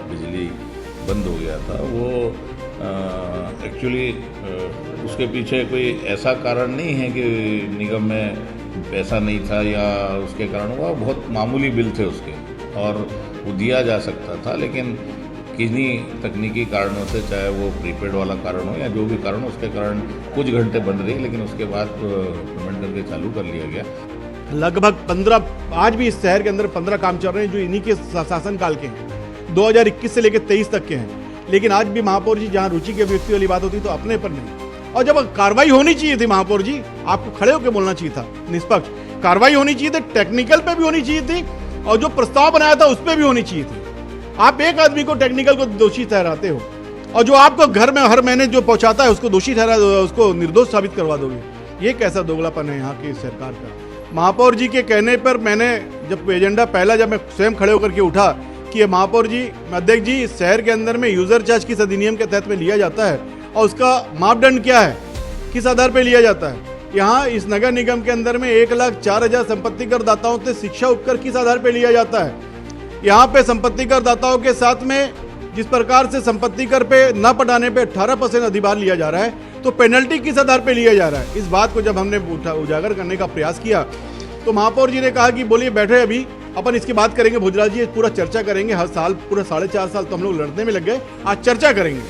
बिजली बंद हो गया था वो एक्चुअली उसके पीछे कोई ऐसा कारण नहीं है कि निगम में पैसा नहीं था या उसके कारण हुआ, बहुत मामूली बिल थे उसके और वो दिया जा सकता था, लेकिन किन्हीं तकनीकी कारणों से, चाहे वो प्रीपेड वाला कारण हो या जो भी कारण हो, उसके कारण कुछ घंटे बंद रही, लेकिन उसके बाद पेमेंट करके चालू कर लिया गया। लगभग 15 आज भी इस शहर के अंदर 15 काम चल रहे हैं जो इन्हीं के शासनकाल के हैं, 2021 से लेकर 23 तक के हैं। लेकिन आज भी महापौर जी जहां रुचि के व्यक्ति वाली बात होती तो अपने पर नहीं, और जब कार्रवाई होनी चाहिए थी महापौर जी, आपको खड़े होकर बोलना चाहिए था, निष्पक्ष कार्रवाई होनी चाहिए थी, टेक्निकल पे भी होनी चाहिए थी और जो प्रस्ताव बनाया था उस पर भी होनी चाहिए थी। आप एक आदमी को टेक्निकल को दोषी ठहराते हो और जो आपको घर में हर महीने जो पहुंचाता है उसको दोषी ठहरा, उसको निर्दोष साबित करवा दोगे। ये कैसा दोगलापन है यहाँ की सरकार का। महापौर जी के कहने पर मैंने जब एजेंडा पहला जब मैं स्वयं खड़े होकर के उठा कि महापौर जी, अध्यक्ष जी, इस शहर के अंदर में यूजर चार्ज किस अधिनियम के तहत में लिया जाता है और उसका मापदंड क्या है, किस आधार पर लिया जाता है। यहाँ इस नगर निगम के अंदर में 1,04,000 संपत्ति कर दाताओं से शिक्षा उपकर किस आधार पर लिया जाता है। यहाँ पे संपत्ति कर दाताओं के साथ में जिस प्रकार से संपत्ति कर पे न पटाने पे 18% अधिभार लिया जा रहा है, तो पेनल्टी किस आधार पे लिया जा रहा है। इस बात को जब हमने उजागर करने का प्रयास किया तो महापौर जी ने कहा कि बोलिए बैठे, अभी अपन इसकी बात करेंगे भोजराज जी, पूरा चर्चा करेंगे। हर साल पूरा 4.5 साल तो हम लोग लड़ने में लग गए, आज चर्चा करेंगे।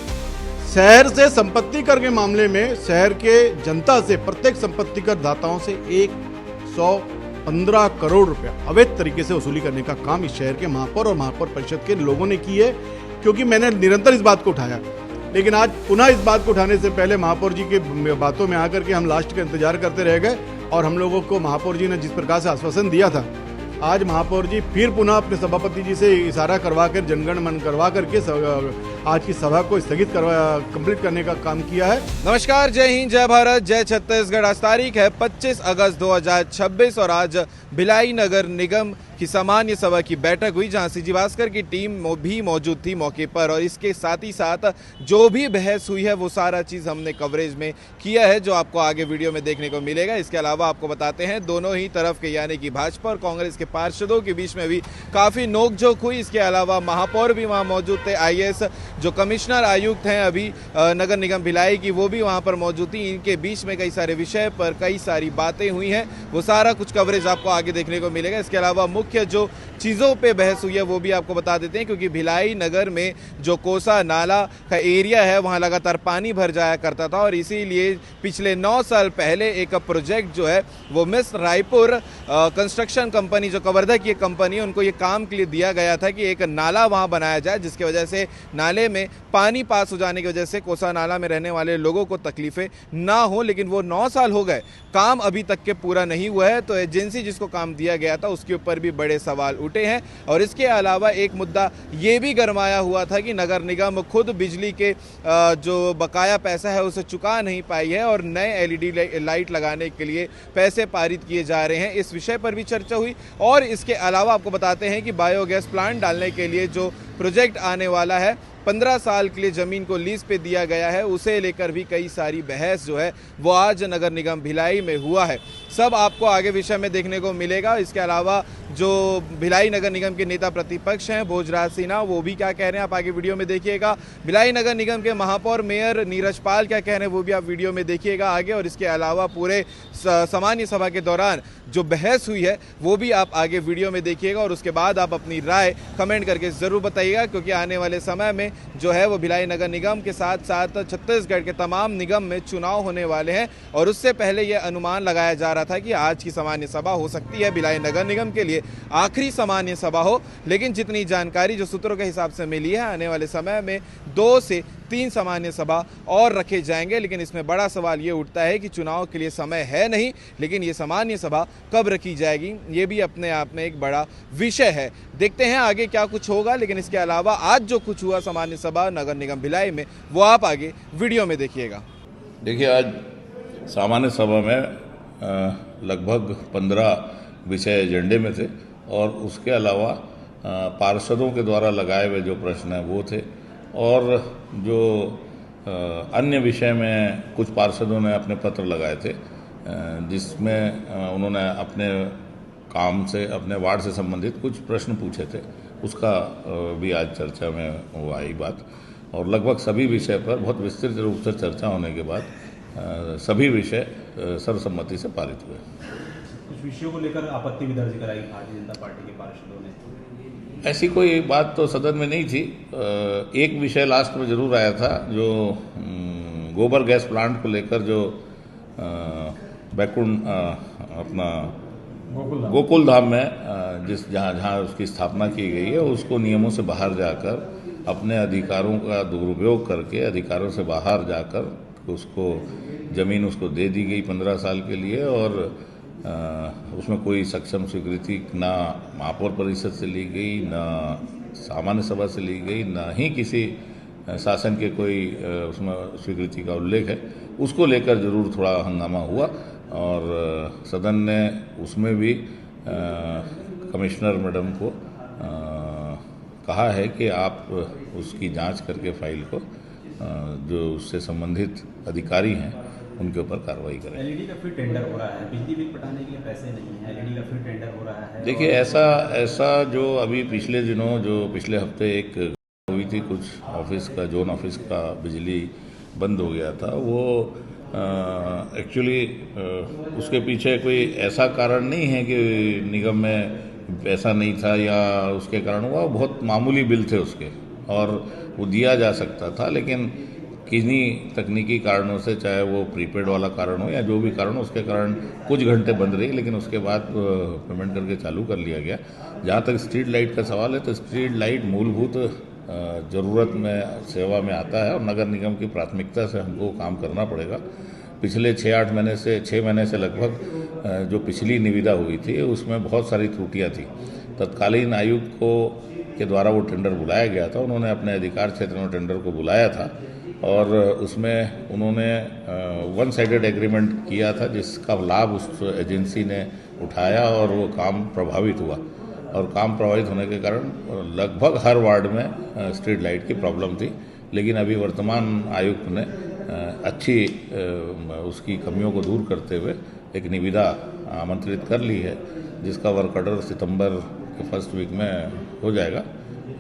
शहर से संपत्ति कर के मामले में शहर के जनता से, प्रत्येक संपत्ति कर दाताओं से 115 करोड़ रुपया अवैध तरीके से वसूली करने का काम इस शहर के महापौर और महापौर परिषद के लोगों ने की है, क्योंकि मैंने निरंतर इस बात को उठाया। लेकिन आज पुनः इस बात को उठाने से पहले महापौर जी की बातों में आकर के हम लास्ट का इंतजार करते रह गए और हम लोगों को महापौर जी ने जिस प्रकार से आश्वासन दिया था, आज महापौर जी फिर पुनः अपने सभापति जी से इशारा करवा कर, जनगण मन करवा करके आज की सभा को स्थगित कंप्लीट करने का काम किया है। नमस्कार, जय हिंद, जय भारत, जय छत्तीसगढ़। आज तारीख है 25 अगस्त 2026 और आज भिलाई नगर निगम की सामान्य सभा की बैठक हुई, जहां सीजी भास्कर की टीम भी मौजूद थी मौके पर। और इसके साथ ही साथ जो भी बहस हुई है वो सारा चीज़ हमने कवरेज में किया है, जो आपको आगे वीडियो में देखने को मिलेगा। इसके अलावा आपको बताते हैं दोनों ही तरफ के यानी कि भाजपा और कांग्रेस के पार्षदों के बीच में भी काफ़ी नोकझोंक हुई। इसके अलावा महापौर भी वहाँ मौजूद थे, IAS जो कमिश्नर आयुक्त हैं अभी नगर निगम भिलाई की, वो भी वहाँ पर मौजूद थी। इनके बीच में कई सारे विषय पर कई सारी बातें हुई हैं, वो सारा कुछ कवरेज आपको आगे देखने को मिलेगा। इसके अलावा मुख्य जो चीज़ों पे बहस हुई है वो भी आपको बता देते हैं, क्योंकि भिलाई नगर में जो कोसा नाला का एरिया है वहाँ लगातार पानी भर जाया करता था और इसीलिए पिछले 9 साल पहले एक प्रोजेक्ट जो है वो मिस रायपुर कंस्ट्रक्शन कंपनी, जो कवर्धा की एक कंपनी है, उनको ये काम के लिए दिया गया था कि एक नाला वहाँ बनाया जाए, जिसकी वजह से नाले में पानी पास हो जाने की वजह से कोसा नाला में रहने वाले लोगों को तकलीफें ना हो। लेकिन वो 9 साल हो गए, काम अभी तक के पूरा नहीं हुआ है। तो एजेंसी जिसको काम दिया गया था उसके ऊपर भी बड़े सवाल उठे हैं। और इसके अलावा एक मुद्दा ये भी गरमाया हुआ था कि नगर निगम खुद बिजली के जो बकाया पैसा है उसे चुका नहीं पाई है और नए LED लाइट लगाने के लिए पैसे पारित किए जा रहे हैं। इस विषय पर भी चर्चा हुई। और इसके अलावा आपको बताते हैं कि बायोगैस प्लांट डालने के लिए जो प्रोजेक्ट आने वाला है, 15 साल के लिए जमीन को लीज पे दिया गया है, उसे लेकर भी कई सारी बहस जो है वो आज नगर निगम भिलाई में हुआ है। सब आपको आगे विषय में देखने को मिलेगा। इसके अलावा जो भिलाई नगर निगम के नेता प्रतिपक्ष हैं भोजराज सिन्हा, वो भी क्या कह रहे हैं आप आगे वीडियो में देखिएगा। भिलाई नगर निगम के महापौर मेयर नीरज पाल क्या कह रहे हैं वो भी आप वीडियो में देखिएगा आगे। और इसके अलावा पूरे सामान्य सभा के दौरान जो बहस हुई है वो भी आप आगे वीडियो में देखिएगा और उसके बाद आप अपनी राय कमेंट करके ज़रूर बताइएगा, क्योंकि आने वाले समय में जो है वो भिलाई नगर निगम के साथ साथ छत्तीसगढ़ के तमाम निगम में चुनाव होने वाले हैं। और उससे पहले यह अनुमान लगाया जा रहा था कि आज की सामान्य सभा हो सकती है भिलाई नगर निगम के लिए आखिरी सामान्य सभा हो। लेकिन जितनी जानकारी जो सूत्रों के हिसाब से मिली है, आने वाले समय में 2 से 3 सामान्य सभा और रखे जाएंगे। लेकिन इसमें बड़ा सवाल ये उठता है कि चुनाव के लिए समय है नहीं, लेकिन ये सामान्य सभा कब रखी जाएगी, ये भी अपने आप में एक बड़ा विषय है। देखते हैं आगे क्या कुछ होगा। लेकिन इसके अलावा आज जो कुछ हुआ सामान्य सभा नगर निगम भिलाई में, वो आप आगे वीडियो में देखिएगा। देखिए, आज सामान्य सभा में लगभग 15 विषय एजेंडे में थे और उसके अलावा पार्षदों के द्वारा लगाए हुए जो प्रश्न हैं वो थे। और जो अन्य विषय में कुछ पार्षदों ने अपने पत्र लगाए थे, जिसमें उन्होंने अपने काम से, अपने वार्ड से संबंधित कुछ प्रश्न पूछे थे, उसका भी आज चर्चा में वो आई बात, और लगभग सभी विषय पर बहुत विस्तृत रूप से चर्चा होने के बाद सभी विषय सर्वसम्मति से पारित हुए। कुछ विषयों को लेकर आपत्ति भी दर्ज कराई भारतीय जनता पार्टी के पार्षदों ने। ऐसी कोई बात तो सदन में नहीं थी। एक विषय लास्ट में जरूर आया था, जो गोबर गैस प्लांट को लेकर जो बैकुंठ अपना गोकुल धाम में जहाँ उसकी स्थापना की गई है, उसको नियमों से बाहर जाकर अपने अधिकारों का दुरुपयोग करके अधिकारों से बाहर जाकर उसको ज़मीन उसको दे दी गई 15 साल के लिए, और उसमें कोई सक्षम स्वीकृति ना महापौर परिषद से ली गई, ना सामान्य सभा से ली गई, ना ही किसी शासन के कोई उसमें स्वीकृति का उल्लेख है। उसको लेकर जरूर थोड़ा हंगामा हुआ, और सदन ने उसमें भी कमिश्नर मैडम को कहा है कि आप उसकी जांच करके फाइल को जो उससे संबंधित अधिकारी हैं उनके ऊपर कार्रवाई करें। एलईडी का फिर टेंडर हो रहा है, बिजली बिल पटाने के लिए पैसे नहीं है, एलईडी का फिर टेंडर हो रहा है। देखिए, ऐसा जो अभी पिछले दिनों जो पिछले हफ्ते एक हुई थी, कुछ ऑफिस का जोन ऑफिस का बिजली बंद हो गया था, वो एक्चुअली उसके पीछे कोई ऐसा कारण नहीं है कि निगम में पैसा नहीं था या उसके कारण हुआ। बहुत मामूली बिल थे उसके, और वो दिया जा सकता था, लेकिन किन्हीं तकनीकी कारणों से, चाहे वो प्रीपेड वाला कारण हो या जो भी कारण हो, उसके कारण कुछ घंटे बंद रही, लेकिन उसके बाद पेमेंट करके चालू कर लिया गया। जहाँ तक स्ट्रीट लाइट का सवाल है, तो स्ट्रीट लाइट मूलभूत ज़रूरत में सेवा में आता है, और नगर निगम की प्राथमिकता से हमको काम करना पड़ेगा। पिछले 6 महीने से लगभग जो पिछली निविदा हुई थी, उसमें बहुत सारी त्रुटियां थी। तत्कालीन आयुक्त को के द्वारा वो टेंडर बुलाया गया था, उन्होंने अपने अधिकार क्षेत्र में टेंडर को बुलाया था, और उसमें उन्होंने वन साइडेड एग्रीमेंट किया था, जिसका लाभ उस एजेंसी ने उठाया, और वो काम प्रभावित हुआ। और काम प्रभावित होने के कारण लगभग हर वार्ड में स्ट्रीट लाइट की प्रॉब्लम थी, लेकिन अभी वर्तमान आयुक्त ने अच्छी उसकी कमियों को दूर करते हुए एक निविदा आमंत्रित कर ली है, जिसका वर्क ऑर्डर सितंबर के फर्स्ट वीक में हो जाएगा,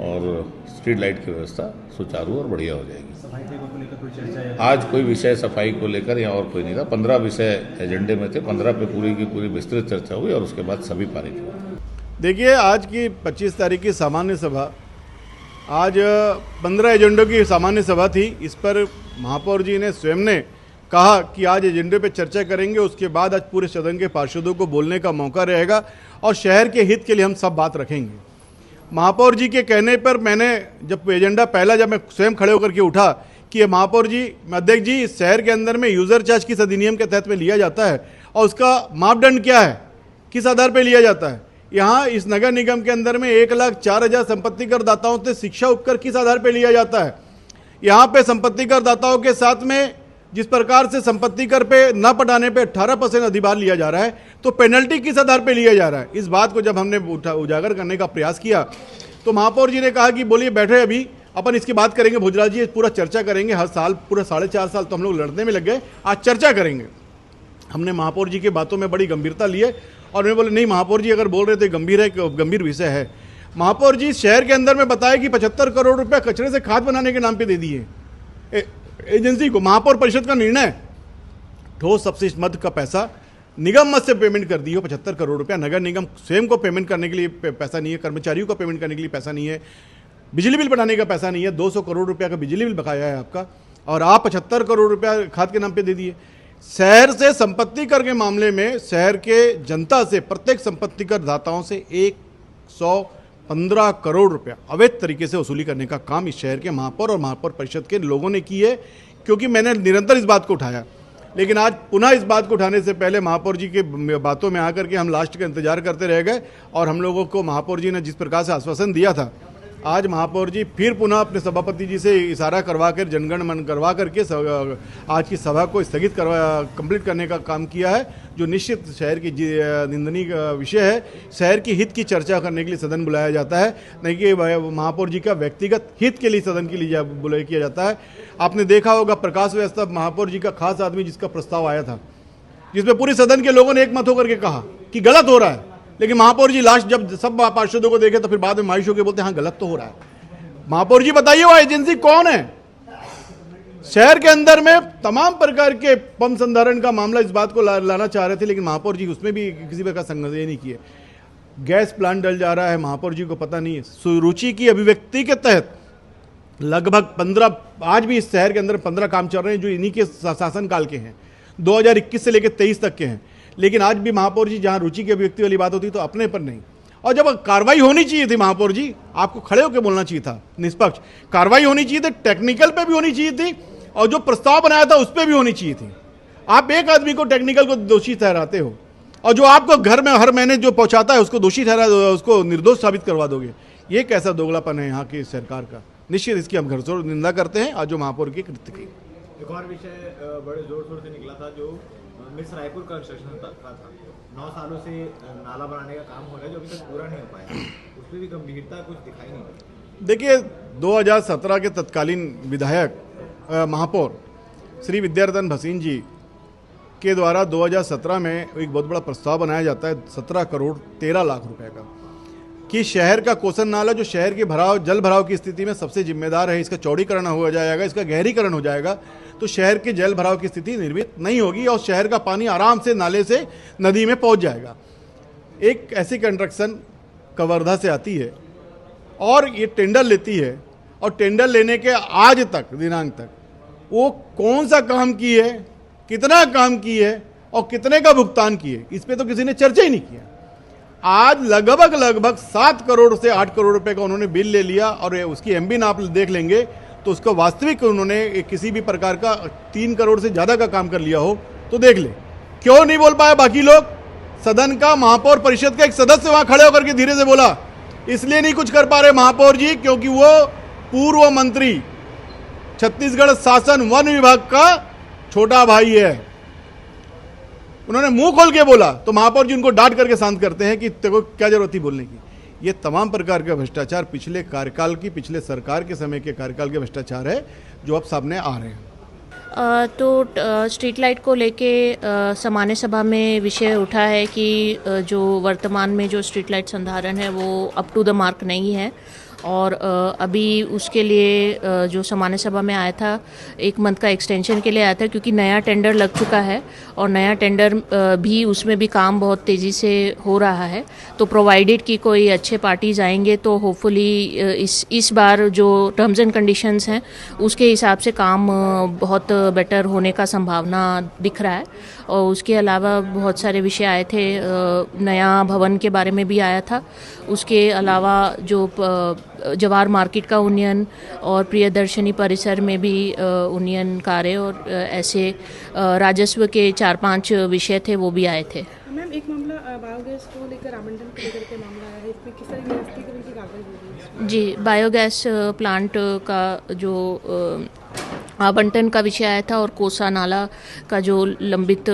और स्ट्रीट लाइट की व्यवस्था सुचारू और बढ़िया हो जाएगी। सफाई को लेकर कोई चर्चा है? आज कोई विषय सफाई को लेकर या और कोई नहीं था। 15 विषय एजेंडे में थे, 15 पे पूरी की पूरी विस्तृत चर्चा हुई, और उसके बाद सभी पारित हुए। देखिए, आज की 25 तारीख की सामान्य सभा, आज 15 एजेंडों की सामान्य सभा थी। इस पर महापौर जी ने स्वयं ने कहा कि आज एजेंडे पे चर्चा करेंगे, उसके बाद आज पूरे सदन के पार्षदों को बोलने का मौका रहेगा, और शहर के हित के लिए हम सब बात रखेंगे। महापौर जी के कहने पर मैंने जब एजेंडा पहला, जब मैं स्वयं खड़े होकर के उठा कि महापौर जी, अध्यक्ष जी, इस शहर के अंदर में यूजर चार्ज किस अधिनियम के तहत में लिया जाता है, और उसका मापदंड क्या है, किस आधार पर लिया जाता है। यहाँ इस नगर निगम के अंदर में 1,04,000 संपत्ति कर दाताओं से शिक्षा उपकर किस आधार पर लिया जाता है। यहाँ पे संपत्ति कर दाताओं के साथ में जिस प्रकार से संपत्ति कर पे न पटाने पे 18% अधिभार लिया जा रहा है, तो पेनल्टी किस आधार पे लिया जा रहा है। इस बात को जब हमने उजागर करने का प्रयास किया, तो महापौर जी ने कहा कि बोलिए बैठे, अभी अपन इसकी बात करेंगे, भोजराज जी पूरा चर्चा करेंगे। हर साल पूरा 4.5 साल तो हम लोग लड़ने में लग गए, आज चर्चा करेंगे। हमने महापौर जी की बातों में बड़ी गंभीरता ली है, और मैं बोले नहीं महापौर जी अगर बोल रहे थे गंभीर है, गंभीर विषय है। महापौर जी शहर के अंदर में बताया कि 75 करोड़ रुपया कचरे से खाद बनाने के नाम पे दे दिए एजेंसी को। महापौर परिषद का निर्णय, ठोस अपशिष्ट मद का पैसा निगम मद से पेमेंट कर दी हो 75 करोड़ रुपया। नगर निगम स्वयं को पेमेंट करने के लिए पैसा नहीं है, कर्मचारियों को पेमेंट करने के लिए पैसा नहीं है, बिजली बिल बनाने का पैसा नहीं है। 200 करोड़ रुपया का बिजली बिल बकाया है आपका, और आप 75 करोड़ रुपया खाद के नाम पे दे दिए। शहर से संपत्ति कर के मामले में शहर के जनता से, प्रत्येक संपत्ति कर दाताओं से 115 करोड़ रुपया अवैध तरीके से वसूली करने का काम इस शहर के महापौर और महापौर परिषद के लोगों ने की है। क्योंकि मैंने निरंतर इस बात को उठाया, लेकिन आज पुनः इस बात को उठाने से पहले महापौर जी के बातों में आकर के हम लास्ट का इंतजार करते रह गए, और हम लोगों को महापौर जी ने जिस प्रकार से आश्वासन दिया था, आज महापौर जी फिर पुनः अपने सभापति जी से इशारा करवा कर, जनगण मन करवा करके आज की सभा को स्थगित कंप्लीट करने का काम किया है, जो निश्चित शहर की निंदनीय विषय है। शहर की हित की चर्चा करने के लिए सदन बुलाया जाता है, नहीं कि महापौर जी का व्यक्तिगत हित के लिए सदन के लिए बुलाया किया जाता है। आपने देखा होगा प्रकाश व्यवस्था महापौर जी का खास आदमी जिसका प्रस्ताव आया था, जिसमें पूरे सदन के लोगों ने एक मत होकर के कहा कि गलत हो रहा है, लेकिन महापौर जी लास्ट जब सब पार्षदों को देखे तो फिर बाद में मायूस होकर बोलते हाँ गलत तो हो रहा है। महापौर जी बताइए वो एजेंसी कौन है? शहर के अंदर में तमाम प्रकार के पंप संधारण का मामला इस बात को लाना चाह रहे थे, लेकिन महापौर जी उसमें भी किसी प्रकार संघर्ष नहीं किए। गैस प्लांट डल जा रहा है, महापौर जी को पता नहीं है। सुरुचि की अभिव्यक्ति के तहत लगभग 15, आज भी इस शहर के अंदर 15 काम चल रहे हैं जो इन्हीं के शासनकाल के हैं, 2021 से लेकर 23 तक के हैं। लेकिन आज भी महापौर जी जहां रुचि की अभिव्यक्ति वाली बात होती तो अपने पर नहीं। और जब कार्रवाई होनी चाहिए थी महापौर जी, आपको खड़े होकर बोलना चाहिए था, निष्पक्ष कार्रवाई होनी चाहिए थी, टेक्निकल पे भी होनी चाहिए थी और जो प्रस्ताव बनाया था उस पर भी होनी चाहिए थी। आप एक आदमी को टेक्निकल को दोषी ठहराते हो और जो आपको घर में हर महीने जो पहुंचाता है उसको दोषी ठहरा, उसको निर्दोष साबित करवा दोगे। ये कैसा दोगलापन है यहाँ की सरकार का? निश्चित इसकी हम घरजोर निंदा करते हैं आज जो महापौर की कृत्य की। एक और विषय बड़े जोर शोर से निकला था जो मिस रायपुर कंस्ट्रक्शन का था। 9 सालों से नाला बनाने का काम हो रहा है जो अभी तक पूरा नहीं हो पाया, उसमें भी गंभीरता कुछ दिखाई नहीं पड़ी। देखिए 2017 के तत्कालीन विधायक महापौर श्री विद्यारतन भसीन जी के द्वारा 2017 में एक बहुत बड़ा प्रस्ताव बनाया जाता है 17 करोड़ 13 लाख रुपए का, कि शहर का कोसन नाला जो शहर के जल भराव की स्थिति में सबसे जिम्मेदार है, इसका चौड़ीकरण हो जाएगा, इसका गहरीकरण हो जाएगा तो शहर के जल भराव की स्थिति निर्मित नहीं होगी और शहर का पानी आराम से नाले से नदी में पहुंच जाएगा। एक ऐसी कंस्ट्रक्शन कवर्धा से आती है और ये टेंडर लेती है और टेंडर लेने के आज तक दिनांक तक वो कौन सा काम की है, कितना काम की है और कितने का भुगतान किए, इस पे तो किसी ने चर्चा ही नहीं किया। आज लगभग 7 करोड़ से 8 करोड़ रुपए का उन्होंने बिल ले लिया और उसकी एमबी आप देख लेंगे तो उसका वास्तविक उन्होंने किसी भी प्रकार का 3 करोड़ से ज्यादा का काम कर लिया हो तो देख ले। क्यों नहीं बोल पाए बाकी लोग? सदन का महापौर परिषद का एक सदस्य वहां खड़े होकर के धीरे से बोला, इसलिए नहीं कुछ कर पा रहे महापौर जी क्योंकि वो पूर्व मंत्री छत्तीसगढ़ शासन वन विभाग का छोटा भाई है। उन्होंने मुंह खोल के बोला तो महापौर जी उनको डांट करके शांत करते हैं कि तेको क्या जरूरत थी बोलने की। ये तमाम प्रकार का भ्रष्टाचार पिछले कार्यकाल की, पिछले सरकार के समय के कार्यकाल के भ्रष्टाचार है जो अब सामने आ रहे हैं। तो स्ट्रीट लाइट को लेके सामान्य सभा में विषय उठा है कि जो वर्तमान में जो स्ट्रीट लाइट संधारण है वो अप टू द मार्क नहीं है और अभी उसके लिए जो सामान्य सभा में आया था 1 मंथ का एक्सटेंशन के लिए आया था क्योंकि नया टेंडर लग चुका है और नया टेंडर भी उसमें भी काम बहुत तेज़ी से हो रहा है। तो प्रोवाइडेड कि कोई अच्छे पार्टीज आएंगे तो होपफुली इस बार जो टर्म्स एंड कंडीशंस हैं उसके हिसाब से काम बहुत बेटर होने का संभावना दिख रहा है। और उसके अलावा बहुत सारे विषय आए थे, नया भवन के बारे में भी आया था, उसके अलावा जो जवाहर मार्केट का उन्नयन और प्रियदर्शनी परिसर में भी उन्नयन कार्य और ऐसे राजस्व के 4-5 विषय थे वो भी आए थे। मैम एक मामला बायोगैस को लेकर आवंटन को लेकर के मामला है, इसमें किस तरह निरस्तीकरण की कार्रवाई हो रही है? जी, बायोगैस प्लांट का जो आवंटन का विषय आया था और कोसा नाला का जो लंबित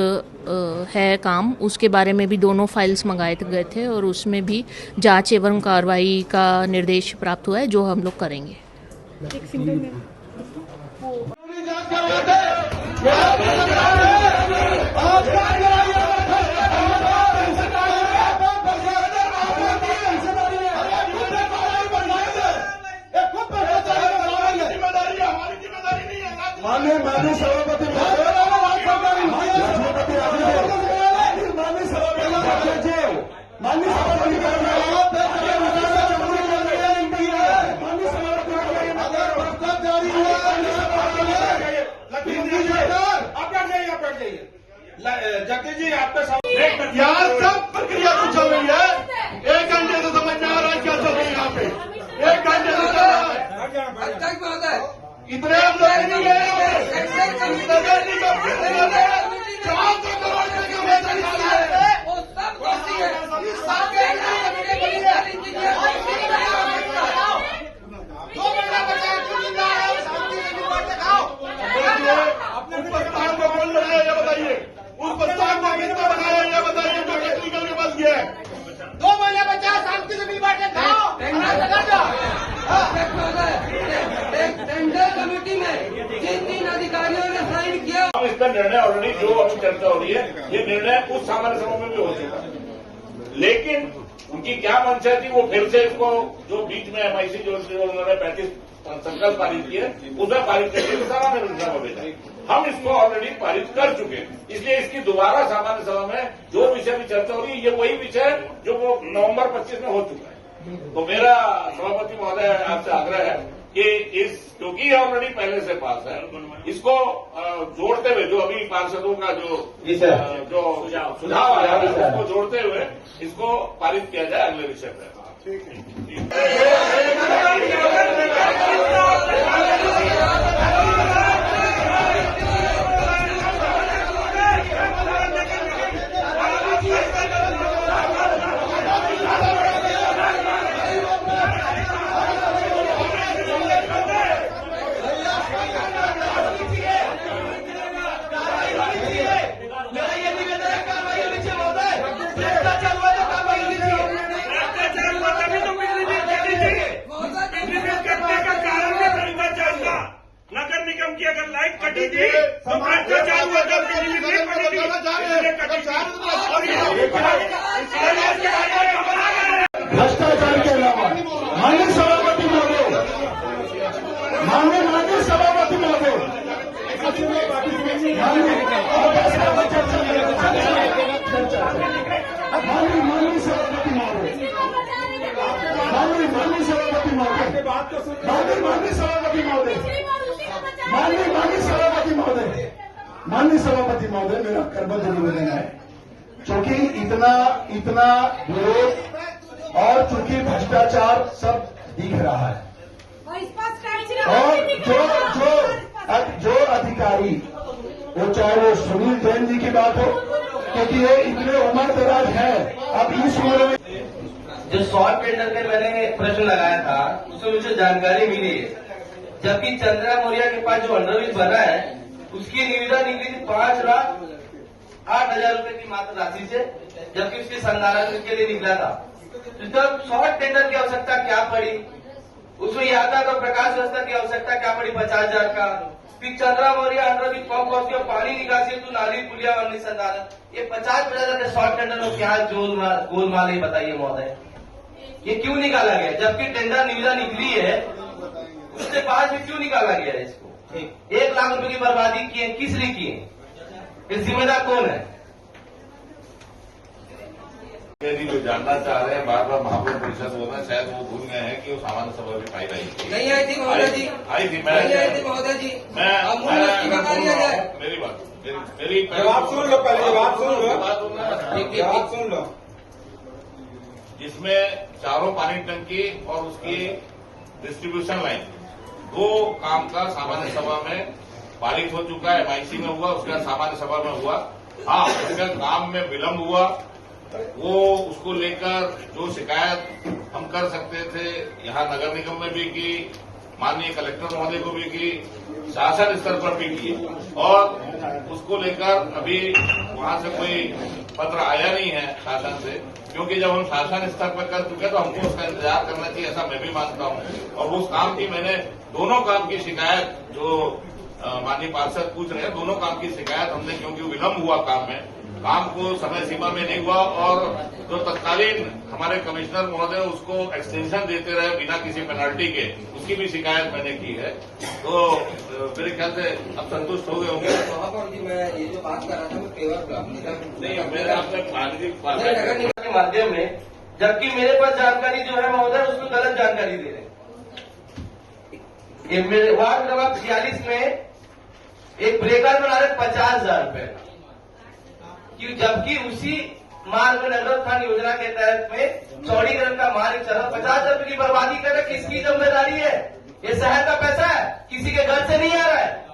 है काम, उसके बारे में भी दोनों फाइल्स मंगाए गए थे और उसमें भी जांच एवं कार्रवाई का निर्देश प्राप्त हुआ है जो हम लोग करेंगे। एक सिंपल में माननीय सभापति जगदीश जी आपका यार सब प्रक्रिया तो चल रही है, 1 घंटे से समझ में आ रहा है क्या चल रही है यहाँ पे, 1 घंटे से चल रहा है। इतने आप लोग नहीं गए, 400 करोड़ का वेतन निकाला है। अपने प्रस्ताव को बोल रहे हैं, ये बताइए उस प्रस्ताव को किसने बनाया, ये बताइए जो टेक्निकल के पास गया है। 2 महीने बचा, शांति से मिल बांट के खाओ। टेंडर कमेटी में 3 अधिकारियों ने साइन किया। इसका निर्णय ऑलरेडी जो अभी चर्चा हो रही है, ये निर्णय उस सामान्य सभा में भी हो चुका है। लेकिन उनकी क्या मंशा थी, वो फिर से इसको जो बीच में एमआईसी जो उन्होंने 35 संकल्प पारित किए उसमें पारित करके सामान्य विधानसभा में भेजा। हम इसको ऑलरेडी पारित कर चुके हैं, इसलिए इसकी दोबारा सामान्य सभा में जो विषय भी चर्चा होगी ये वही विषय जो वो नवंबर 25 में हो चुका है। तो मेरा सभापति महोदय आपसे आग्रह है कि इस क्योंकि ये ऑलरेडी पहले से पास है, इसको जोड़ते हुए जो अभी पार्षदों का जो सुझाव आया है उसको जोड़ते हुए इसको पारित किया जाए अगले विषय पर। नगर निगम की अगर लाइट कटी थी तो भ्रष्टाचार हुआ था, भ्रष्टाचार के अलावा माननीय सभापति महोदय, माननीय सभापति महोदय, माननीय सभापति महोदय, मेरा करबद्ध निवेदन है, क्योंकि इतना विरोध और चूंकि भ्रष्टाचार सब दिख रहा है और जो अधिकारी वो चाहे वो सुनील जैन जी की बात हो, क्योंकि ये इतने उम्र दराज है, अब इस उम्र में जो शॉर्ट टेंडर पे मैंने प्रश्न लगाया था उसमें मुझे जानकारी मिली है, जबकि चंद्रा मौर्य के पास जो अंडरब्रिज बना है उसकी निविदा निकली थी 5,08,000 रुपए की मात्र राशि से, जबकि उसके संधारण के लिए निकला था। तो शॉर्ट टेंडर की आवश्यकता क्या पड़ी, उसमें यातायात और प्रकाश व्यवस्था की आवश्यकता क्या पड़ी 50,000 का, फिर चंद्रा मौर्य अंडरब्रिज पंप और पानी निकासी तो नाली पुलिया और संधारण, ये 50,000 के शॉर्ट टेंडर में क्या गोलमाल है बताइए महोदय, ये क्यों निकाला गया, जबकि टेंडर निविदा निकली है उसके बाद भी क्यों निकाला गया है इसको। 1 लाख रुपए की बर्बादी की है, किस लिए की है, इस जिम्मेदार कौन है। जी जो जानना चाह रहे हैं बार बार महापौर परिषद बोल रहे हैं, शायद वो भूल गए हैं कि वो सामान्य सभा में फाइल आई थी, नहीं आई थी महोदय जी, आई थी महोदय जी, मेरी बात मेरी जवाब सुन लो, पहले जवाब सुन लो। जिसमें चारों पानी टंकी और उसकी डिस्ट्रीब्यूशन लाइन 2 काम का सामान्य सभा में पारित हो चुका है, एमआईसी में हुआ, उसके बाद सामान्य सभा में हुआ। हाँ, उसका काम में विलंब हुआ, वो उसको लेकर जो शिकायत हम कर सकते थे यहाँ नगर निगम में भी की, माननीय कलेक्टर महोदय को भी की, शासन स्तर पर भी की, और उसको लेकर अभी वहां से कोई पत्र आया नहीं है शासन से, क्योंकि जब हम शासन स्तर पर कर चुके तो हमको उसका इंतजार करना चाहिए, ऐसा मैं भी मानता हूं। और उस काम की मैंने दोनों काम की शिकायत जो माननीय पार्षद पूछ रहे हैं, दोनों काम की शिकायत हमने, क्योंकि विलंब हुआ काम में, काम को समय सीमा में नहीं हुआ और जो तत्कालीन हमारे कमिश्नर महोदय उसको एक्सटेंशन देते रहे बिना किसी पेनल्टी के, उसकी भी शिकायत मैंने की है। तो मेरे ख्याल से अब संतुष्ट हो गए होंगे। महापौर जी, मैं ये जो बात कर रहा था वो केवल नहीं, मेरे आपने नगर निगम के माध्यम में, जबकि मेरे पास जानकारी जो है महोदय उसमें गलत जानकारी दे रहे हैं। ये मेरे वार्ड नंबर 46 में एक ब्रेकर बना रहे 50,000 रुपए, जबकि उसी मार्ग में नगर उत्थान योजना के तहत में चौड़ीकरण का मार्ग चल रहा, 50,000 रुपए की बर्बादी कर रहे, किसकी जिम्मेदारी है, ये शहर का पैसा है, किसी के घर से नहीं आ रहा है,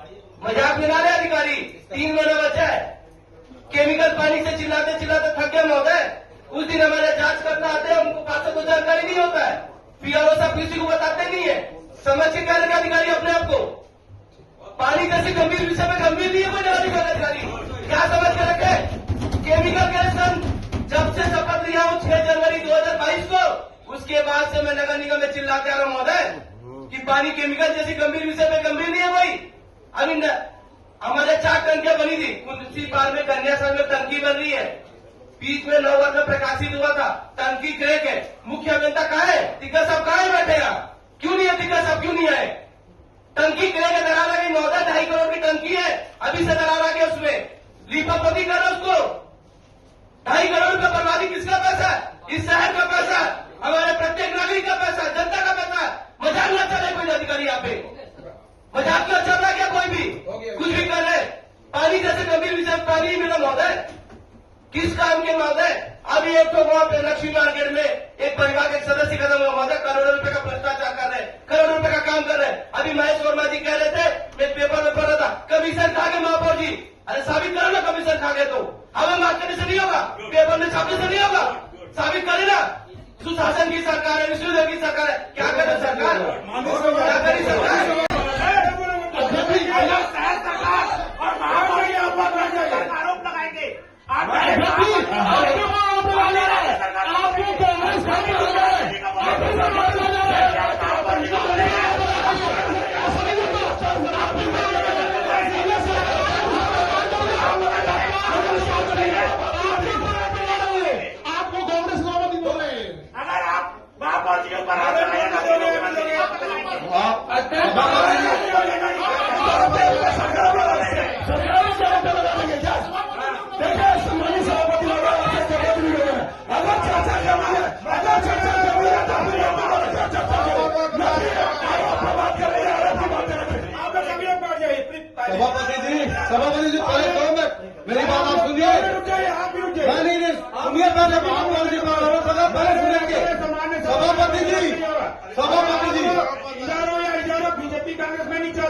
मजाक बना रहे अधिकारी। 3 महीना बचा है, केमिकल पानी से चिल्लाते चिल्लाते थक गए महोदय। उस दिन हमारे जांच करना आते हैं, उनको पास को जानकारी नहीं होता है, पीआरओ साहब किसी को बताते नहीं है, समझ के कहने का अधिकारी अपने आप को पानी जैसे गंभीर विषय में गंभीर नहीं है कोई अधिकारी, क्या समझ के रखे। केमिकल गैस जब से शपथ लिया हूं 6 जनवरी 2022 को, उसके बाद से मैं नगर निगम में चिल्लाते आ रहा हूं महोदय कि पानी केमिकल जैसी गंभीर विषय में गंभीर नहीं है भाई। अभी हमारे 4 टंकियां बनी थी, उसी बार में कन्यासर में टंकी बन रही है, बीच में 9 वर्ग प्रकाशित हुआ था, टंकी क्रैक है, मुख्य अभियंता कहाँ है? दिग्गज साहब कहाँ है बैठे हैं? क्यों नहीं है दिग्गज साहब, क्यों नहीं है? टंकी क्रैक है, दरार आ गई, 2.5 करोड़ की टंकी है, अभी से दरार आ गया, उसमें लीपापोती कर रहा उसको। 2.5 करोड़ रुपया बर्बादी किसका पैसा है? इस शहर का पैसा, हमारे प्रत्येक नागरिक का पैसा, जनता का पैसा। मजाक न चले कोई अधिकारी यहाँ पे, मजाक न चल रहा क्या? कोई भी कुछ भी कर रहे। पानी जैसे गंभीर विषय पानी मिला महोदय, किस काम के महोदय? अभी एक तो वहां पे लक्ष्मी मार्केट में एक परिवार के सदस्य खत्म हुआ महोदय, करोड़ों रुपए का भ्रष्टाचार कर रहे, करोड़ों रुपए का काम कर रहे। अभी महेश वर्मा जी कह रहे थे, मैं पेपर में पढ़ रहा था, कमीशन खा गए महापौर जी। अरे साबित करो ना कमीशन खा गए तो, हमें माफ करने से नहीं होगा, पेपर में छापने से नहीं होगा, साबित करे ना। सुशासन की सरकार है, विश्वदेव की सरकार है, क्या करे सरकार? क्या करी सरकार? आरोप लगाएंगे आपको कांग्रेस सभापति बोल रहे हैं। अगर आप महापौर जी के ऊपर सभापति जी पहले 2 मिनट मेरी बात आप सुनिए। नहीं सुनिए, पहले महापौर जी का आरोप लगा, पहले सुनेंगे। सभापति जी